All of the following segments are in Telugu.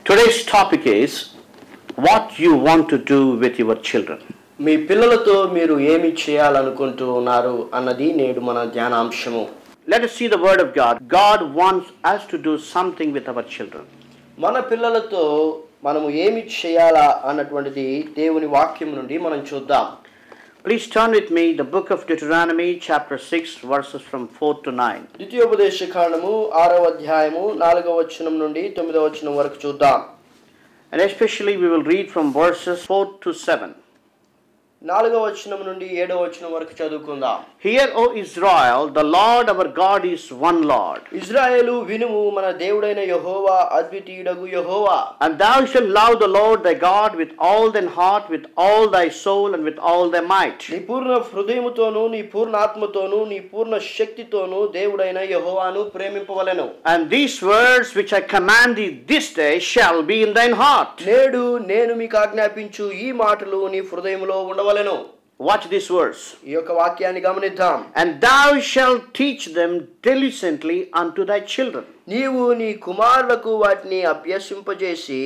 Today's topic is what you want to do with your children. మీ పిల్లలతో మీరు ఏమి చేయాలనుకుంటూ ఉన్నారు అన్నది నేడు మన ధ్యానాంశము. Let us see the word of God. God wants us to do something with our children. మన పిల్లలతో మనము ఏమి చేయాలా అన్నటువంటిది దేవుని వాక్యం నుండి మనం చూద్దాం. Please turn with me the book of Deuteronomy chapter 6 verses from 4 to 9. ద్వితీయోపదేశకాండము 6వ అధ్యాయము 4వ వచనం నుండి 9వ వచనం వరకు చూద్దాం. And especially we will read from verses 4 to 7. 4వ వచనం నుండి 7వ వచనం వరకు చదువుకుందాం. Hear, O Israel, the Lord our God is one Lord. ఇశ్రాయేలు వినుము, మన దేవుడైన యెహోవా అద్వితీయుడగు యెహోవా. And thou shalt love the Lord thy God with all thine heart, with all thy soul, and with all thy might. నీ పూర్ణ హృదయముతోను, నీ పూర్ణ ఆత్మతోను, నీ పూర్ణ శక్తితోను దేవుడైన యెహోవాను ప్రేమింపవలెను. And these words which I command thee this day shall be in thine heart. నేడు నేను మీకు ఆజ్ఞాపించు ఈ మాటలు నీ హృదయములో ఉండవలెను. Watch this verse. ఈ యొక్క వాక్యాన్ని గమనిద్దాం. And thou shalt teach them diligently unto thy children, నీవు నీ కుమారులకు వాటిని అభ్యసింపజేసి,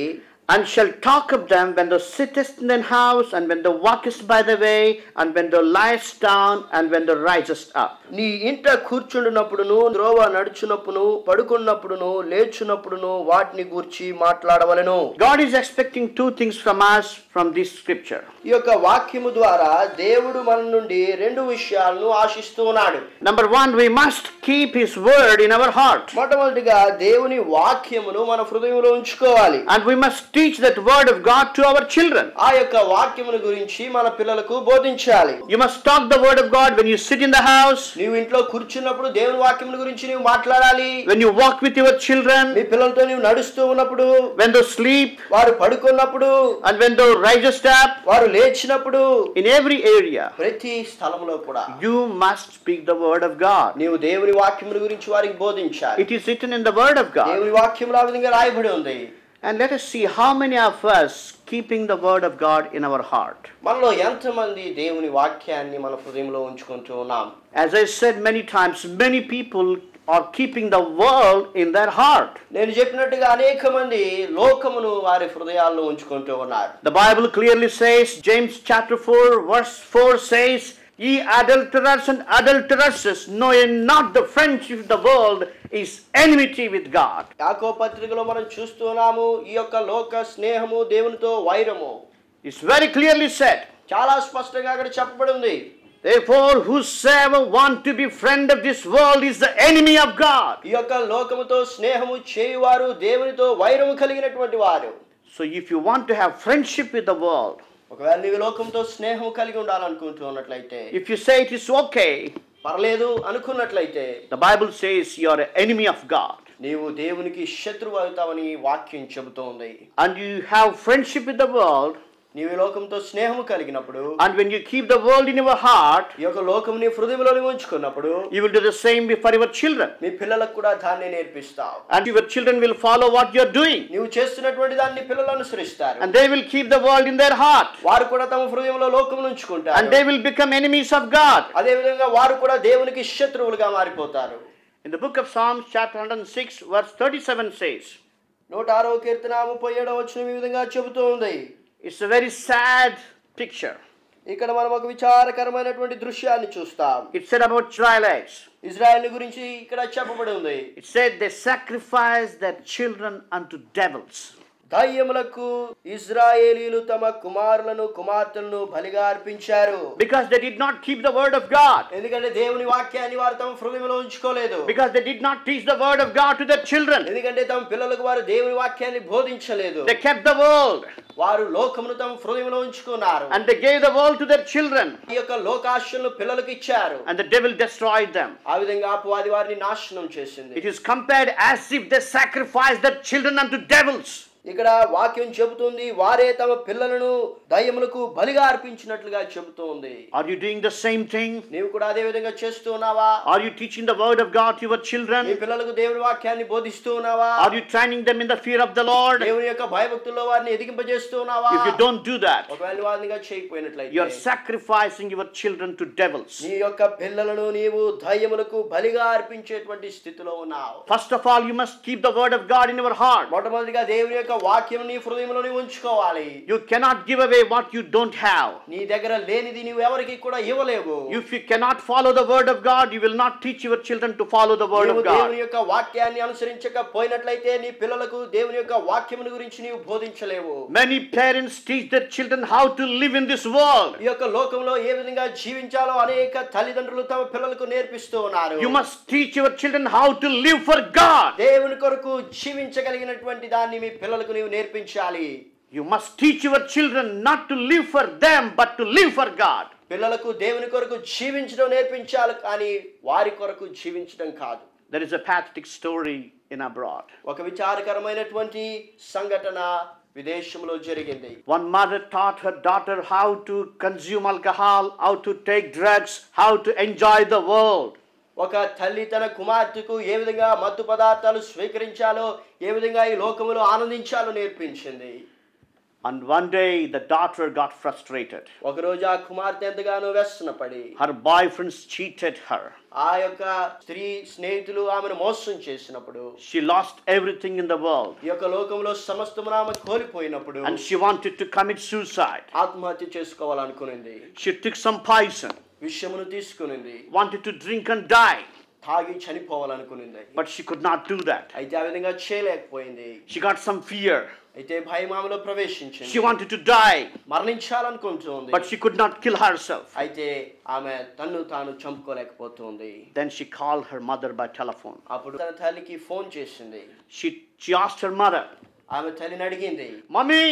and shalt talk of them when thou sittest in thine house, and when thou walkest by the way, and when thou liest down, and when thou risest up. నీ ఇంట కూర్చుండునప్పుడును, త్రోవ నడుచునప్పుడును, పడుకున్నప్పుడును, లేచునప్పుడును వాటిని గూర్చి మాట్లాడవలెను. God is expecting two things from us from this scripture. ఈ యొక్క వాక్యము ద్వారా దేవుడు మన నుండి రెండు విషయాలను ఆశిస్తూ ఉన్నాడు. Number one, we must keep his word in our heart. మొట్టమొదటిగా దేవుని వాక్యమును మన హృదయంలో ఉంచుకోవాలి. And we must teach that word of God to our children. ఆ యొక్క వాక్యమును గురించి మన పిల్లలకు బోధించాలి. You must talk the word of God when you sit in the house, నీవు ఇంట్లో కూర్చున్నప్పుడు దేవుని వాక్యమును గురించి నీవు మాట్లాడాలి. when you walk with your children, మీ పిల్లలతో నీవు నడుస్తూ ఉన్నప్పుడు, when they sleep, వారు పడుకున్నప్పుడు, and when they risest up, వారు లేచినప్పుడు, in every area ప్రతి స్థలములో కూడా you must speak the word of God. నీవు దేవుని వాక్యమును గురించి వారికి బోధించాలి. It is written in the word of God. దేవుని వాక్యములో ఆ విధంగా రాయబడి ఉంది. And let us see how many of us keeping the word of God in our heart. మనలో ఎంతమంది దేవుని వాక్యాన్ని మన హృదయంలో ఉంచుకుంటూ ఉన్నాం? As I said many times, many people are keeping the world in their heart. నేను చెప్పినట్టుగా అనేక మంది లోకమును వారి హృదయాల్లో ఉంచుకుంటూ ఉన్నారు. The Bible clearly says, James chapter 4 verse 4 says, ye adulterers and adulteresses, knowing not the friendship of the world is enmity with God. యాకోబు పత్రికలో మనం చూస్తున్నాము, ఈ యొక్క లోక స్నేహము దేవునితో వైరము. It's very clearly said. చాలా స్పష్టంగా అక్కడ చెప్పబడి ఉంది. Therefore, whosoever want to be friend of this world is the enemy of God. ఈ యొక్క లోకముతో స్నేహము చేయువారు దేవునితో వైరము కలిగినటువంటి వారు. So if you want to have friendship with the world, ఒకవేళ నీవు లోకంతో స్నేహం కలిగి ఉండాలనుకుంటూ ఉన్నట్లయితే, if you say it is okay, పర్లేదు అనుకున్నట్లయితే, the Bible says you are an enemy of God. నీవు దేవునికి శత్రువు అవుతావని వాక్యం చెబుతోంది. And you have friendship with the world, నీవు లోకంతో స్నేహము కలిగినప్పుడు, and when you keep the world in your heart, ఈ యొక్క లోకము నీ హృదయంలో ఉంచుకున్నప్పుడు, you will do the same for your children. మీ పిల్లలకు కూడా దాన్ని నేర్పిస్తావు. And your children will follow what you are doing. నీవు చేస్తున్నటువంటి దాన్ని పిల్లలు అనుసరిస్తారు. And they will keep the world in their heart. వారు కూడా తమ హృదయంలో లోకమును ఉంచుకుంటారు. And they will become enemies of God. అదే విధంగా వారు కూడా దేవునికి శత్రువులుగా మారిపోతారు. In the book of Psalms chapter 106 verse 37 says, 106వ కీర్తన 37వ వచనం ఈ విధంగా చెబుతూ ఉంది. it's a very sad picture. ఇక్కడ మనం ఒక విచారకరమైనటువంటి దృశ్యాన్ని చూస్తాం. It said about Israelites. Israel గురించి ఇక్కడ చెప్పబడి ఉంది. It said they sacrificed their children unto devils. దయ్యములకు ఇజ్రాయేలీయులు తమ కుమారులను కుమార్తెలను బలిగా అర్పించారు. Because they did not keep the word of God. ఎందుకంటే దేవుని వాక్యాన్ని వారు తమ హృదయంలో ఉంచుకోలేదు. Because they did not teach the word of God to their children. ఎందుకంటే తమ పిల్లలకు వారు దేవుని వాక్యాన్ని బోధించలేదు. They kept the world. వారు లోకమును తమ హృదయంలో ఉంచుకున్నారు. And they gave the world to their children. ఈ యొక్క లోకాశలను పిల్లలకు ఇచ్చారు. And the devil destroyed them. ఆ విధంగా అపవాది వారిని నాశనం చేసింది. It is compared as if they sacrificed their children unto devils. ఇక్కడ వాక్యం చెబుతుంది, వారే తమ పిల్లలను దయ్యములకు బలిగా అర్పించినట్లుగా చెబుతోంది. Are you doing the same thing? నీవు కూడా అదే విధంగా చేస్తున్నావా? Are you teaching the word of God to your children? నీ పిల్లలకు దేవుని వాక్యాన్ని బోధిస్తున్నావా? Are you training them in the fear of the Lord? దేవుని యొక్క భయభక్తుల్లో వారిని ఎదిగింపజేస్తున్నావా? If you don't do that, ఒకవేళ వారినిగా చేయకపోయినట్లయితే, you are sacrificing your children to devils. నీ యొక్క పిల్లలను నీవు దయ్యములకు బలిగా అర్పించేటువంటి స్థితిలో ఉన్నావు. First of all, you must keep the word of God in your heart. మొట్టమొదటిగా దేవుని యొక్క యొక్క వాక్యం నీ హృదయంలో ఉంచుకోవాలి. You cannot give away what you don't have. నీ దగ్గర లేనిది నీవు ఎవరికి కూడా ఇవ్వలేవు. If you cannot follow the word of God, you will not teach your children to follow the word of God. దేవుని యొక్క వాక్యాన్ని అనుసరించకపోయినట్లయితే నీ పిల్లలకు దేవుని యొక్క వాక్యమును గురించి నీవు బోధించలేవు. Many parents teach their children how to live in this world. ఈ యొక్క లోకంలో ఏ విధంగా జీవించాలో అనేక తల్లిదండ్రులు తమ పిల్లలకు నేర్పిస్తూ ఉన్నారు. You must teach your children how to live for God. దేవుని కొరకు జీవించగలిగినటువంటి దాన్ని మీ పిల్లలకు నీవు నేర్పించాలి. You must teach your children not to live for them but to live for God. పిల్లలకు దేవుని కొరకు జీవించడం నేర్పించాలి, కానీ వారి కొరకు జీవించడం కాదు. There is a pathetic story in abroad. ఒక విచారకరమైనటువంటి సంఘటన విదేశంలో జరిగింది. One mother taught her daughter how to consume alcohol, how to take drugs, how to enjoy the world. ఒక తల్లి తన కుమార్తెకు ఏ విధంగా మత్తు పదార్థాలు స్వీకరించాలో, ఏ విధంగా ఈ లోకములో ఆనందించాలో నేర్పించింది. And one day the daughter got frustrated. ఒక రోజు ఆ కుమార్తె ఎంతగానో వ్యసనపడి, her boyfriends cheated her. ఆ యొక్క స్త్రీ స్నేహితులు ఆమెను మోసం చేసినప్పుడు, she lost everything in the world. ఈ యొక్క లోకంలో సమస్తమును ఆమె కోల్పోయినప్పుడు, and she wanted to commit suicide. ఆత్మహత్య చేసుకోవాలనుకునింది. she took some poison. విషమును తీసుకునింది. wanted to drink and die. తాగి చనిపోవాలనుకునింది. but she could not do that. అయితే ఆ విధంగా చేయలేకపోయింది. she got some fear. అయితే భయం ఆమెలో ప్రవేశించింది. she wanted to die. మరణించాలనుకుంటోంది. but she could not kill herself. అయితే ఆమె తన్ను తాను చంపుకోలేకపోతుంది. then she called her mother by telephone. అప్పుడు తన తల్లికి ఫోన్ చేసింది. she asked her mother. ఆమె తల్లిని అడిగింది, mommy,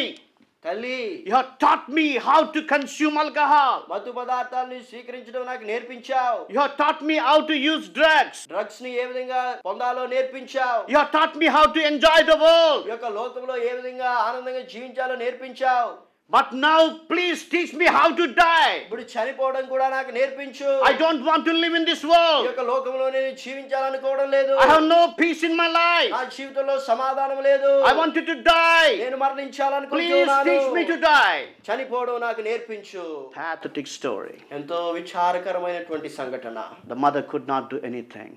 తల్లి, you have taught me how to consume alcohol. మత్తు పదార్థాలను స్వీకరించడం నాకు నేర్పించావు. you have taught me how to use drugs. Drugs ని ఏ విధంగా పొందాలో నేర్పించావు. you have taught me how to enjoy the world. ఈ యొక్క లోకంలో ఏ విధంగా ఆనందంగా జీవించాలో నేర్పించావు. but now please teach me how to die. ఇప్పుడు చనిపోవడం కూడా నాకు నేర్పించు. I don't want to live in this ఈ world. యొక్క లోకంలో నేను జీవించాలనుకోవడం లేదు. I have no peace in my life. నా జీవితంలో సమాధానం లేదు. I wanted to die. నేను Please మరణించాలనుకుంటున్నాను. teach me to die. చనిపోవడం నాకు నేర్పించు. Pathetic story. ఎంతో విచారకరమైనటువంటి సంఘటన. The mother could not do anything.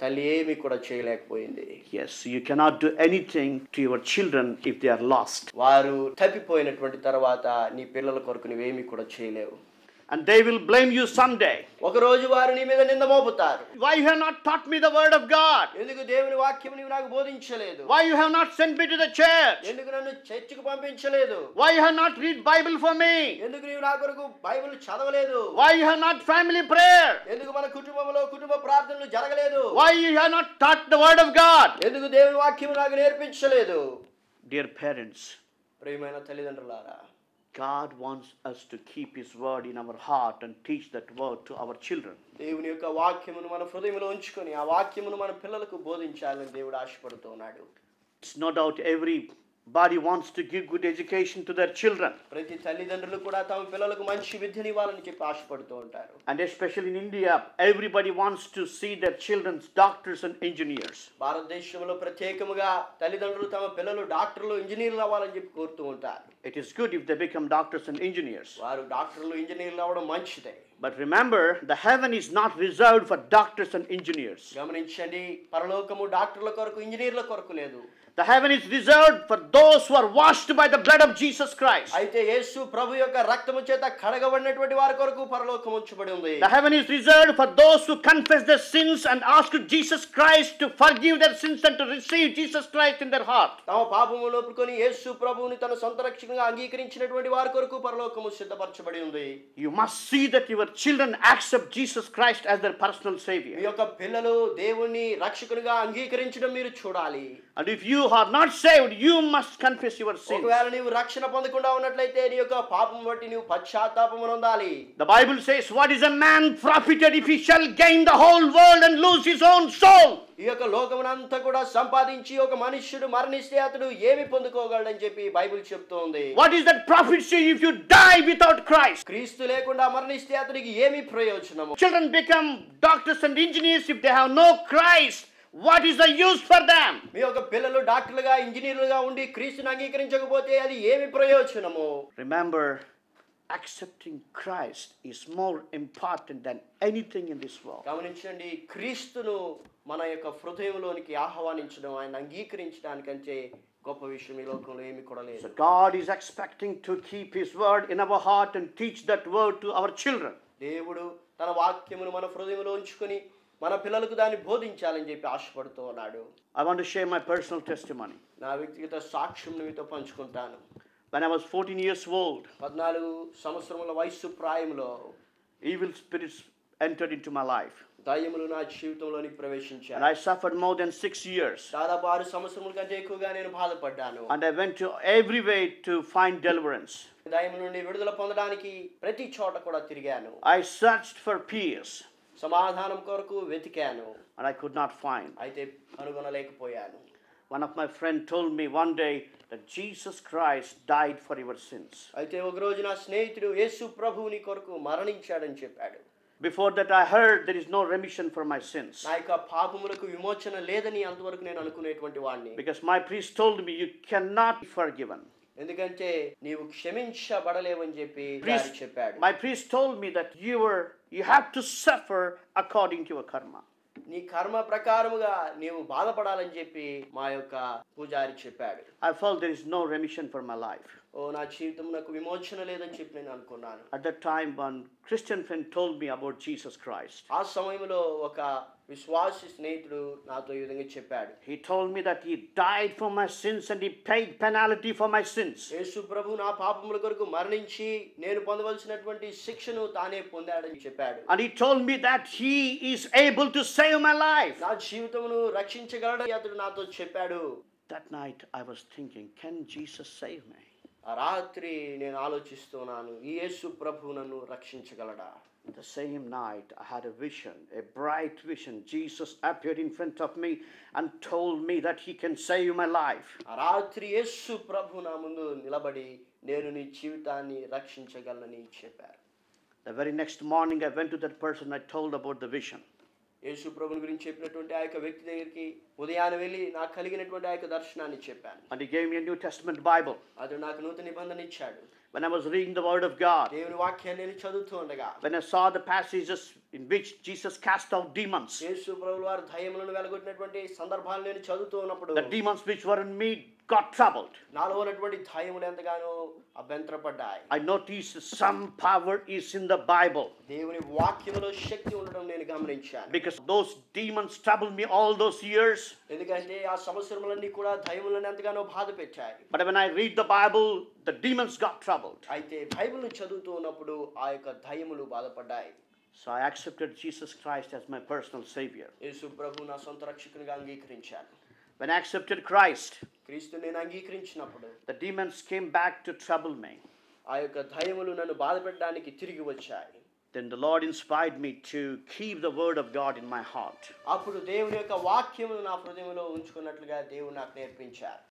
తల్లి ఏమీ కూడా చేయలేకపోయింది. yes, you cannot do anything to your children if they are lost. వారు తప్పిపోయినటువంటి తర్వాత నీ పిల్లల కొరకు నువ్వేమీ కూడా చేయలేవు. and they will blame you someday. ఒక రోజు వారు నీ మీద నింద మోపుతారు. why you have not taught me the word of God? ఎందుకు దేవుని వాక్యం నీవు నాకు బోధించలేదు? why you have not sent me to the church? ఎందుకు నన్ను చర్చికి పంపించలేదు? why you have not read Bible for me? ఎందుకు నీవు నా కొరకు బైబిల్ చదవలేదు? why you have not family prayer? ఎందుకు మన కుటుంబంలో కుటుంబ ప్రార్థనలు జరగలేదు? why you have not taught the word of God? ఎందుకు దేవుని వాక్యం నాకు నేర్పించలేదు? dear parents, ప్రియమైన తల్లిదండ్రులారా, God wants us to keep his word in our heart and teach that word to our children. దేవుని యొక్క వాక్యమును మన హృదయంలో ఉంచుకొని ఆ వాక్యమును మన పిల్లలకు బోధించాలని దేవుడు ఆశపడుతున్నాడు. It's no doubt everybody wants to give good education to their children. ప్రతి తల్లిదండ్రులు కూడా తమ పిల్లలకు మంచి విద్యనివ్వాలని చెప్పి ఆశపడుతూ ఉంటారు. and especially in India, everybody wants to see their children doctors and engineers. భారతదేశంలో ప్రత్యేకముగా తల్లిదండ్రులు తమ పిల్లలు డాక్టర్లు ఇంజనీర్లు అవ్వాలని చెప్పి కోరుతూ ఉంటారు. It is good if they become doctors and engineers. వారు డాక్టర్లు ఇంజనీర్లు అవ్వడం మంచిదే. But remember, the heaven is not reserved for doctors and engineers. గమనించండి, పరలోకము డాక్టర్ల కొరకు ఇంజనీర్ల కొరకు లేదు. The heaven is reserved for those who are washed by the blood of Jesus Christ. అయితే యేసు ప్రభు యొక్క రక్తము చేత కడగబడినటువంటి వారి కొరకు పరలోకం ఉంచబడి ఉంది. The heaven is reserved for those who confess their sins and ask Jesus Christ to forgive their sins and to receive Jesus Christ in their heart. తమ పాపములను ఒప్పుకొని యేసు ప్రభువుని తన సొంత రక్షకునిగా అంగీకరించినటువంటి వారి కొరకు పరలోకము సిద్ధపరచబడి ఉంది. You must see that your children accept Jesus Christ as their personal savior. మీ యొక్క పిల్లలు దేవుని రక్షకునిగా అంగీకరించడం మీరు చూడాలి. And if you are not saved, you must confess your sins. ఒకవేళ నీవు రక్షణ పొందకుండా ఉన్నట్లయితే నీ యొక్క పాపం బట్టి నీవు పశ్చాత్తాపం పొందాలి. The Bible says, what is a man profited if he shall gain the whole world and lose his own soul? ఈ యొక్క లోకమునంతా కూడా సంపాదించి ఒక మనుష్యుడు మరణిస్తే అతడు ఏమి పొందుకోగలడని చెప్పి బైబిల్ చెప్తోంది. What is that profit to you if you die without Christ? క్రీస్తు లేకుండా మరణిస్తే అతనికి ఏమి ప్రయోజనము? Children become doctors and engineers if they have no Christ. What is the use for them? మీ యొక్క పిల్లలు డాక్టర్లుగా ఇంజనీర్లుగా ఉండి క్రీస్తుని అంగీకరించకపోతే అది ఏమి ప్రయోజనము? Remember, accepting Christ is more important than anything in this world. గమనించండి, క్రీస్తును మన యొక్క హృదయంలోనికి ఆహ్వానించడం, ఆయన అంగీకరించడానికంటే గొప్ప విషయం ఈ లోకంలో ఏమీ కూడా లేదు. So God is expecting to keep His word in our heart and teach that word to our children. దేవుడు తన వాక్యమును మన హృదయంలో ఉంచుకొని మన పిల్లలకు దాన్ని బోధించాలని చెప్పి ఆశపడుతూ ఉన్నాడు. I want to share my personal testimony. నా వ్యక్తిగత సాక్ష్యం మీతో పంచుకుంటాను. When I was 14 years old, 14 సంవత్సరముల వయస్సు ప్రాయంలో evil spirits entered into my life. దయ్యములు నా జీవితంలోనికి ప్రవేశించాయి. And I suffered more than 6 years. దాదాపు 6 సంవత్సరముల కంటే ఎక్కువగా నేను బాధపడ్డాను. And I went to every way to find deliverance. దయ్యము నుండి విడుదల పొందడానికి ప్రతి చోట కూడా తిరిగాను. I searched for peace. సమాధానం కొరకు వెతికాను. And I could not find. అయితే కనుగొనలేకపోయాను. One of my friends told me one day that Jesus Christ died for your sins. అయితే ఒక రోజు నా స్నేహితుడు యేసు ప్రభువు నీ కొరకు మరణించాడని చెప్పాడు. Before that I heard there is no remission for my sins. నా యొక్క పాపములకు విమోచన లేదని అంతవరకు నేను అనుకునేటువంటి వాడిని. Because my priest told me you cannot be forgiven. ఎందుకంటే నీవు క్షమించబడలేవని చెప్పి చెప్పాడు. My priest told me that you have to suffer according to your karma. నీ కర్మ ప్రకారముగా నీవు బాధపడాలని చెప్పి మా యొక్క పూజారి చెప్పాడు. I felt there is no remission for my life. ఓ నా జీవితం నాకు విమోచన లేదని చెప్పి నేను అనుకున్నాను. At that time one Christian friend told me about Jesus Christ. ఆ సమయంలో ఒక విశ్వాసి స్నేహితుడు నాతో ఈ విధంగా చెప్పాడు. He told me that he died for my sins and he paid penalty for my sins. యేసు ప్రభు నా పాపముల కొరకు మరణించి నేను పొందవలసినటువంటి శిక్షను తానే పొందాడని చెప్పాడు. And he told me that he is able to save my life. నా జీవితమును రక్షించగలడని అతడు నాతో చెప్పాడు. That night I was thinking, can Jesus save me? ఆ రాత్రి నేను ఆలోచిస్తున్నాను, ఈ యేసు ప్రభు నన్ను రక్షించగలడా? The same night I had a vision, a bright vision. Jesus appeared in front of me and told me that he can save my life. ఆ రాత్రి యేసు ప్రభు నా ముందు నిలబడి నేను నీ జీవితాన్ని రక్షించగలనని చెప్పారు. The very next morning I went to that person, I told about the vision. యేసు ప్రభుని గురించి చెప్పినటువంటి ఆ యొక్క వ్యక్తి దగ్గరికి ఉదయాన్నే వెళ్ళి నాకు కలిగినటువంటి ఆ యొక్క దర్శనాన్ని చెప్పాను. And he gave me a New Testament Bible. అతడు నాకు నూతన నిబంధన ఇచ్చాడు. When I was reading the word of God, దేవుని వాక్యాన్ని నేను చదువుతూ ఉండగా, when I saw the passages in which Jesus cast out demons, యేసు ప్రభువు వారు దయ్యములను వెలగొట్టినటువంటి సందర్భాలను నేను చదువుతూ ఉన్నప్పుడు the demons which were in me got troubled. నాలో ఉన్నటువంటి దయ్యములు ఎంతగానో అభ్యంతరపడ్డాయి. I noticed some power is in the Bible. దేవుని వాక్యములో శక్తి ఉండడం నేను గమనించాను. Because those demons troubled me all those years. ఎందుకంటే ఆ సంవత్సరములన్నీ కూడా దయ్యములను ఎంతగానో బాధ పెట్టాయి. But when I read the Bible, the demons got troubled. అయితే బైబిల్ని చదువుతూ ఉన్నప్పుడు ఆ యొక్క దయ్యములు బాధపడ్డాయి. So I accepted Jesus Christ as my personal savior. యేసు ప్రభు నా సొంత రక్షకునిగా అంగీకరించాను. When I accepted Christ, క్రీస్తుని నేను అంగీకరించినప్పుడు the demons came back to trouble me. ఆ యొక్క దయ్యములు నన్ను బాధపెట్టడానికి తిరిగి వచ్చాయి. Then the Lord inspired me to keep the word of God in my heart. అప్పుడు దేవుని యొక్క వాక్యమును నా హృదయంలో ఉంచుకున్నట్లుగా దేవుడు నాకు నేర్పించారు.